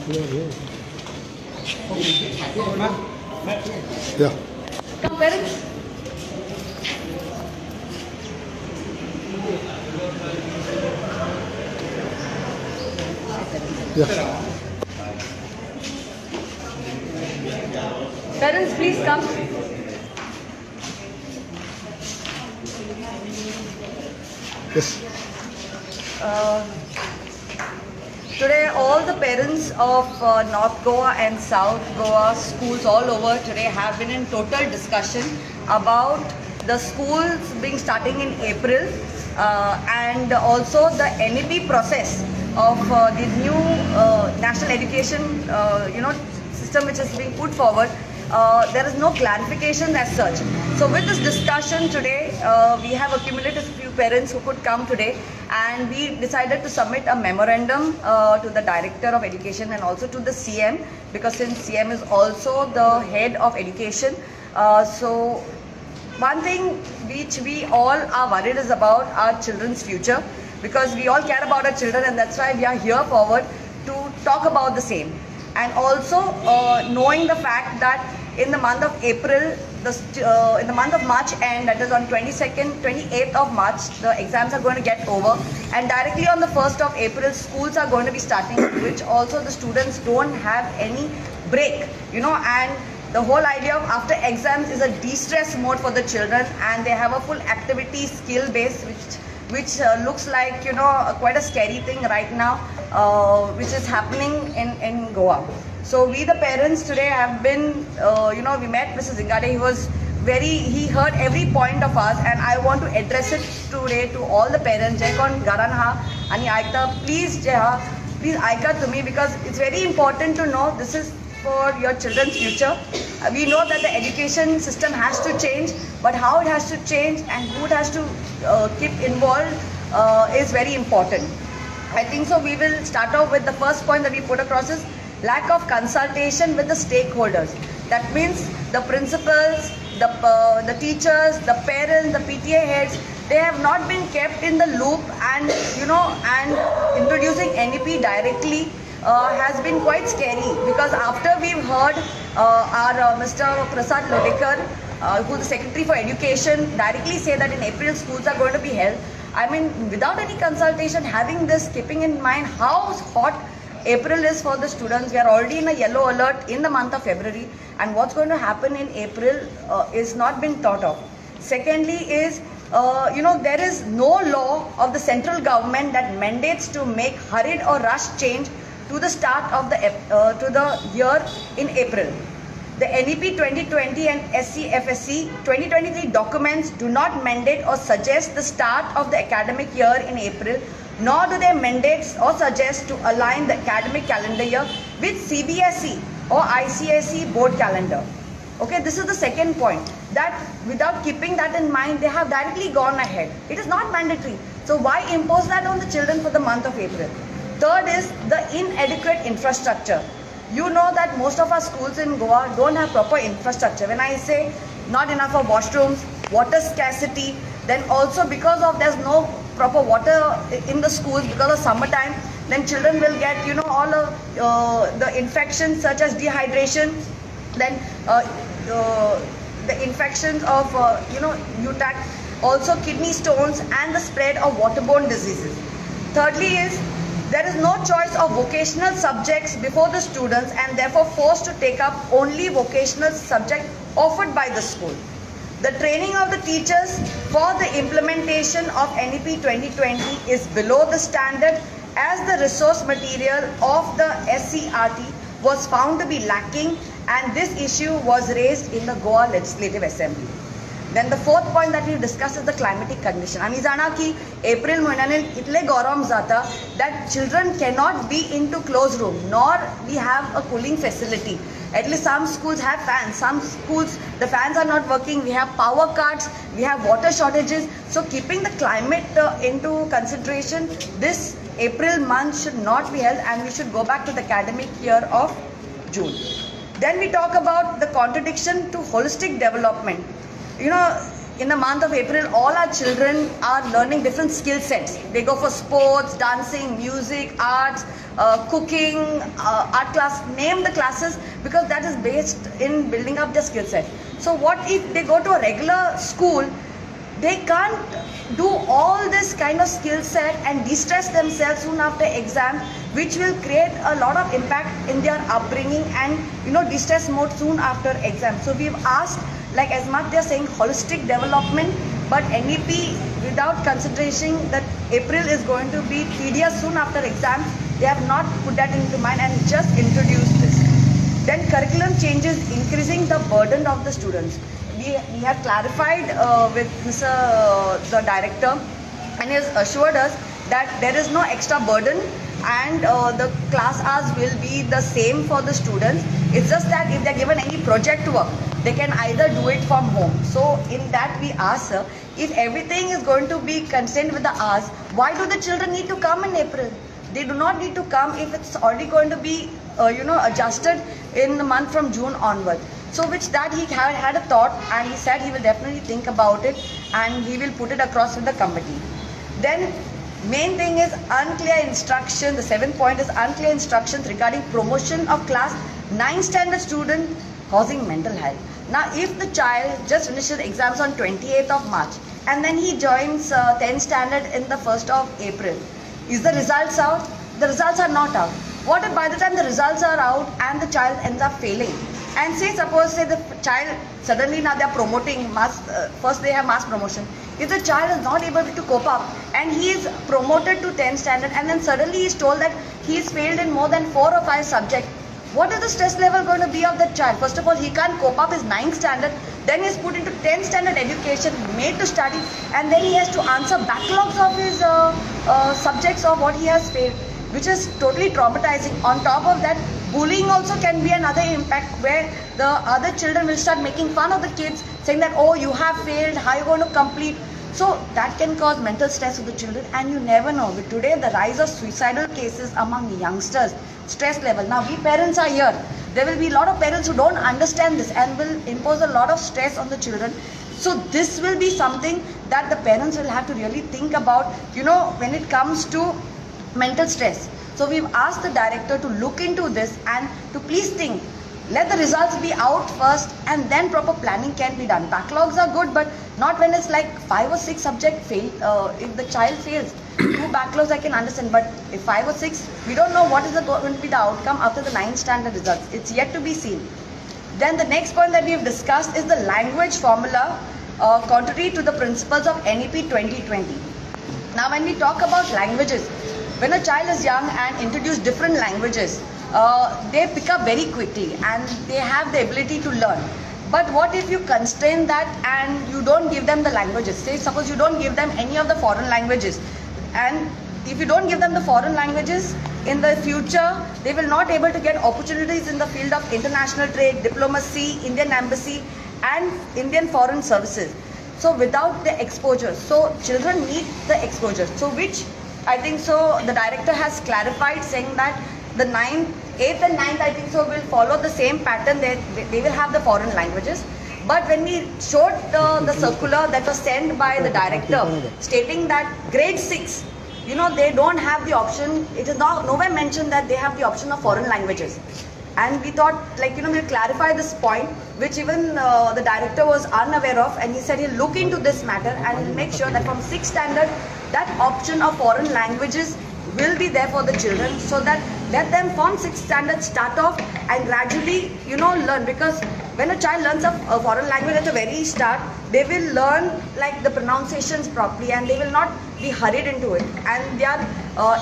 Yeah. Come, parents. Yeah. Parents, please come. Yes. Today, all the parents of North Goa and South Goa schools all over today have been in total discussion about the schools being starting in April and also the NEP process of the new national education system which is being put forward. There is no clarification as such. So with this discussion today, we have accumulated a few parents who could come today, and we decided to submit a memorandum to the Director of Education and also to the CM, because since CM is also the head of education. So one thing which we all are worried is about our children's future, because we all care about our children, and that's why we are here forward to talk about the same. And also knowing the fact that in the month of April, in the month of March end, that is on 28th of March, the exams are going to get over, and directly on the 1st of April, schools are going to be starting, which also the students don't have any break, and the whole idea of after exams is a de-stress mode for the children, and they have a full activity skill base, which looks like quite a scary thing right now, which is happening in Goa. So we the parents today have been we met Mr. Zingade. He heard every point of ours, and I want to address it today to all the parents. Jai kon garan ha ani aika, please aika to me, because it's very important to know this is for your children's future. We know that the education system has to change, but how it has to change and who it has to keep involved is very important. I think so. We will start off with the first point that we put across is lack of consultation with the stakeholders. That means the principals, the teachers, the parents, the PTA heads, they have not been kept in the loop, and and introducing NEP directly has been quite scary, because after we've heard our Mr. Prasad Lodekar, who is the Secretary for Education, directly say that in April schools are going to be held. I mean, without any consultation, having this, keeping in mind how hot April is for the students. We are already in a yellow alert in the month of February, and what's going to happen in April is not been thought of. Secondly is, there is no law of the central government that mandates to make hurried or rushed change to the start of the year in April. The NEP 2020 and SCFSC 2023 documents do not mandate or suggest the start of the academic year in April, nor do they mandate or suggest to align the academic calendar year with CBSE or ICSE board calendar. Okay, this is the second point, that without keeping that in mind, they have directly gone ahead. It is not mandatory. So why impose that on the children for the month of April? Third is the inadequate infrastructure. You know that most of our schools in Goa don't have proper infrastructure. When I say not enough of washrooms, water scarcity, then also because of there's no proper water in the schools because of summertime, then children will get all of the infections such as dehydration, then the infections of UTAC, also kidney stones, and the spread of waterborne diseases. Thirdly is, there is no choice of vocational subjects before the students, and therefore forced to take up only vocational subject offered by the school. The training of the teachers for the implementation of NEP 2020 is below the standard, as the resource material of the SCRT was found to be lacking, and this issue was raised in the Goa Legislative Assembly. Then the fourth point that we discussed is the climatic condition. आम्ही जाणा की April महिन्याने इतले गरम जाता that children cannot be into closed room, nor we have a cooling facility. At least some schools have fans, some schools the fans are not working, we have power cuts, we have water shortages. So keeping the climate into consideration, this April month should not be held, and we should go back to the academic year of June. Then we talk about the contradiction to holistic development. in the month of April, all our children are learning different skill sets. They go for sports, dancing, music, arts, cooking, art class, name the classes, because that is based in building up their skill set. So what if they go to a regular school, they can't do all this kind of skill set and de-stress themselves soon after exam, which will create a lot of impact in their upbringing and de-stress mode soon after exam. So we've asked, like as much they're saying holistic development, but NEP without consideration that April is going to be tedious soon after exam, they have not put that into mind and just introduced this. Then curriculum changes, increasing the burden of the students. We have clarified with the director, and he has assured us that there is no extra burden and the class hours will be the same for the students. It's just that if they're given any project work, they can either do it from home. So in that we ask, sir, if everything is going to be consistent with the hours, why do the children need to come in April? They do not need to come if it's already going to be adjusted in the month from June onward. So which that he had a thought, and he said he will definitely think about it and he will put it across with the committee. Then main thing is unclear instruction. The 7th point is unclear instructions regarding promotion of class 9 standard student causing mental health. Now if the child just finishes exams on 28th of March and then he joins 10th standard in the 1st of April, is the results out? The results are not out. What if by the time the results are out and the child ends up failing? And say the child suddenly now they are promoting first they have mass promotion. If the child is not able to cope up and he is promoted to 10th standard and then suddenly he is told that he is failed in more than 4 or 5 subjects, what is the stress level going to be of that child? First of all, he can't cope up his 9th standard, then he is put into 10th standard education, made to study, and then he has to answer backlogs of his subjects of what he has failed, which is totally traumatizing. On top of that, bullying also can be another impact where the other children will start making fun of the kids, saying that, oh, you have failed, how are you going to complete? So that can cause mental stress to the children, and you never know. With today, the rise of suicidal cases among youngsters, stress level. Now we parents are here. There will be a lot of parents who don't understand this and will impose a lot of stress on the children. So this will be something that the parents will have to really think about, when it comes to mental stress. So we've asked the director to look into this and to please think, let the results be out first and then proper planning can be done. Backlogs are good, but not when it's like 5 or 6 subjects fail. If the child fails, 2 backlogs I can understand, but if 5 or 6, we don't know what is going to be the outcome after the 9th standard results. It's yet to be seen. Then the next point that we have discussed is the language formula, contrary to the principles of NEP 2020. Now when we talk about languages, when a child is young and introduce different languages, they pick up very quickly and they have the ability to learn. But what if you constrain that and you don't give them the languages? Say suppose you don't give them any of the foreign languages, and if you don't give them the foreign languages, in the future they will not able to get opportunities in the field of international trade, diplomacy, Indian embassy and Indian foreign services. So without the exposure, so children need the exposure. So which I think so the director has clarified, saying that the 9th, 8th and 9th I think so will follow the same pattern. They will have the foreign languages. But when we showed the circular that was sent by the director stating that grade 6, they don't have the option, it is nowhere mentioned that they have the option of foreign languages. And we thought, we'll clarify this point, which even the director was unaware of, and he said he'll look into this matter and he'll make sure that from 6th standard, that option of foreign languages will be there for the children, so that let them from 6th standard start off and gradually, learn. Because when a child learns a foreign language at the very start, they will learn the pronunciations properly and they will not be hurried into it. And their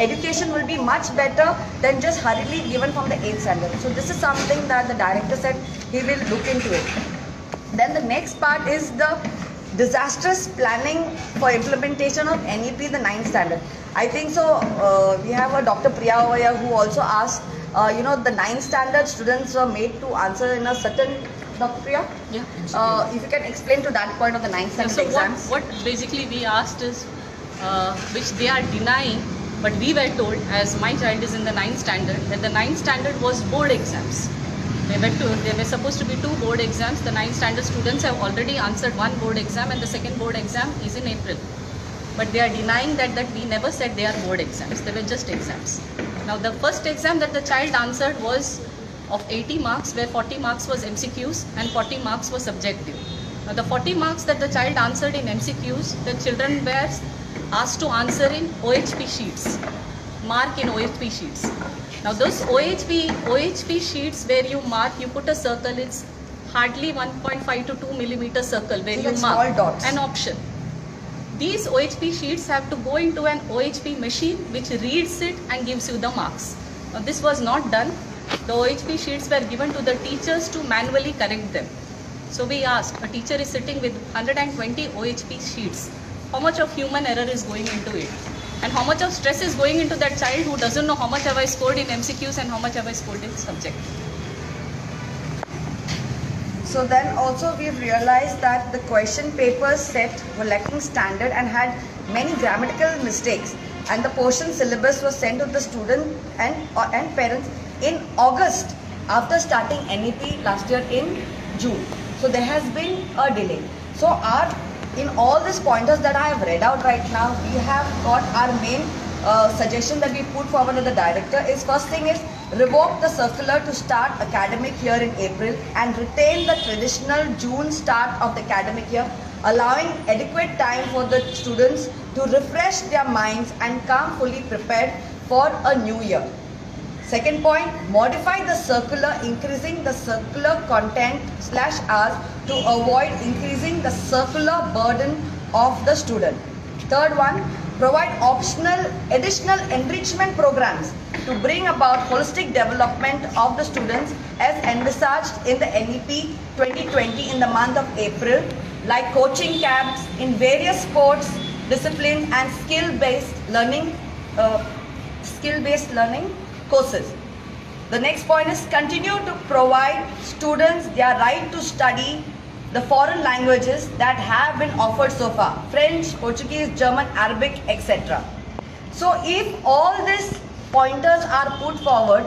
education will be much better than just hurriedly given from the 8th standard. So this is something that the director said he will look into it. Then the next part is the disastrous planning for implementation of NEP, the 9th standard. I think so, we have a Dr. Priya over here who also asked, the 9th standard students were made to answer in a certain, Dr. Priya? Yeah. If you can explain to that point of the 9th standard exams. What basically we asked is, which they are denying, but we were told, as my child is in the 9th standard, that the 9th standard was board exams. There were supposed to be 2 board exams. The 9th standard students have already answered 1 board exam, and the second board exam is in April. But they are denying that we never said they are board exams. They were just exams. Now the first exam that the child answered was of 80 marks, where 40 marks was MCQs and 40 marks was subjective. Now the 40 marks that the child answered in MCQs, the children were asked to answer in OHP sheets, mark in OHP sheets. Now those OHP sheets where you mark, you put a circle, it's hardly 1.5 to 2 millimeter circle where so you small mark dots. an option. These OHP sheets have to go into an OHP machine which reads it and gives you the marks. Now this was not done. The OHP sheets were given to the teachers to manually correct them. So we asked, a teacher is sitting with 120 OHP sheets. How much of human error is going into it? And how much of stress is going into that child who doesn't know how much have I scored in MCQs and how much have I scored in subject? So then also we've realized that the question papers set were lacking standard and had many grammatical mistakes, and the portion syllabus was sent to the student and parents in August after starting NEP last year in June. So there has been a delay. So in all these pointers that I have read out right now, we have got our main suggestion that we put forward to the director is, first thing is, revoke the circular to start academic year in April and retain the traditional June start of the academic year, allowing adequate time for the students to refresh their minds and come fully prepared for a new year. Second point, modify the circular, increasing the circular content /hours to avoid increasing the circular burden of the student. Third one, provide optional additional enrichment programs to bring about holistic development of the students as envisaged in the NEP 2020 in the month of April, like coaching camps in various sports, disciplines and skill-based learning courses. The next point is continue to provide students their right to study the foreign languages that have been offered so far: French, Portuguese, German, Arabic, etc. So if all these pointers are put forward,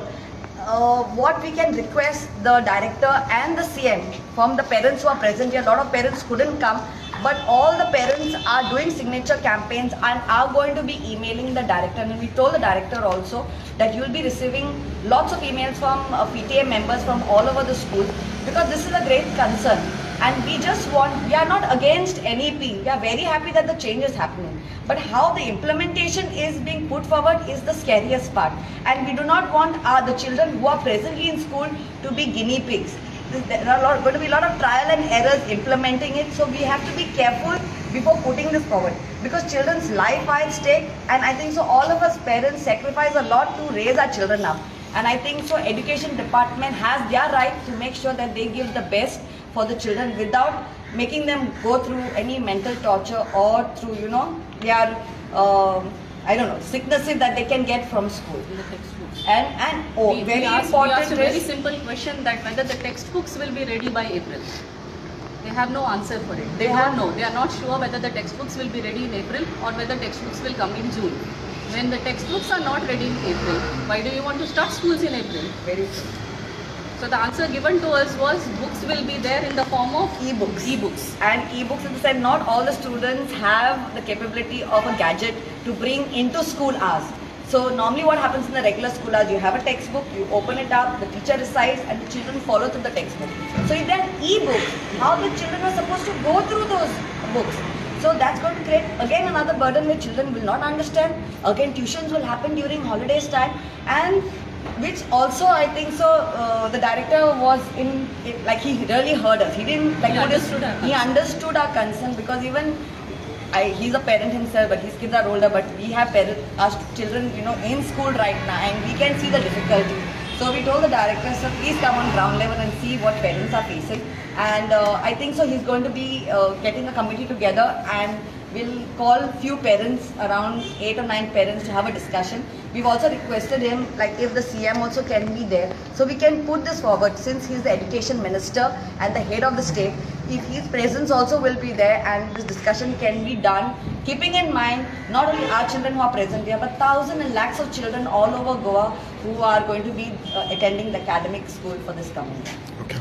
what we can request the director and the CM from the parents who are present here. A lot of parents couldn't come, but all the parents are doing signature campaigns and are going to be emailing the director, and we told the director also that you will be receiving lots of emails from PTA members from all over the school, because this is a great concern. And we are not against NEP. We are very happy that the change is happening. But how the implementation is being put forward is the scariest part. And we do not want the children who are presently in school to be guinea pigs. There are going to be a lot of trial and errors implementing it. So we have to be careful before putting this forward, because children's life are at stake. And I think so all of us parents sacrifice a lot to raise our children up. And I think so education department has their right to make sure that they give the best for the children without making them go through any mental torture or through, their, sicknesses that they can get from school. In the textbooks. Very we asked important a very simple question, that whether the textbooks will be ready by April. They have no answer for it. They don't know. They are not sure whether the textbooks will be ready in April or whether textbooks will come in June. When the textbooks are not ready in April, why do you want to start schools in April? Very true. So the answer given to us was books will be there in the form of e-books. E-books. And e-books, in the sense, not all the students have the capability of a gadget to bring into school hours. So normally what happens in the regular school hours, you have a textbook, you open it up, the teacher recites and the children follow through the textbook. So if there are e-books, how the children are supposed to go through those books? So that's going to create again another burden where children will not understand. Again, tuitions will happen during holidays time, and which also I think so the director was he really heard us. He didn't he understood our concern, because even he's a parent himself, but his kids are older, but we have our children in school right now, and we can see the difficulty. So we told the director, so please come on ground level and see what parents are facing. And I think so he's going to be getting a committee together, and we'll call few parents, around 8 or 9 parents, to have a discussion. We've also requested him, if the CM also can be there, so we can put this forward. Since he's the education minister and the head of the state, if his presence also will be there and this discussion can be done, keeping in mind not only our children who are present here, but thousands and lakhs of children all over Goa who are going to be attending the academic school for this coming year. Okay.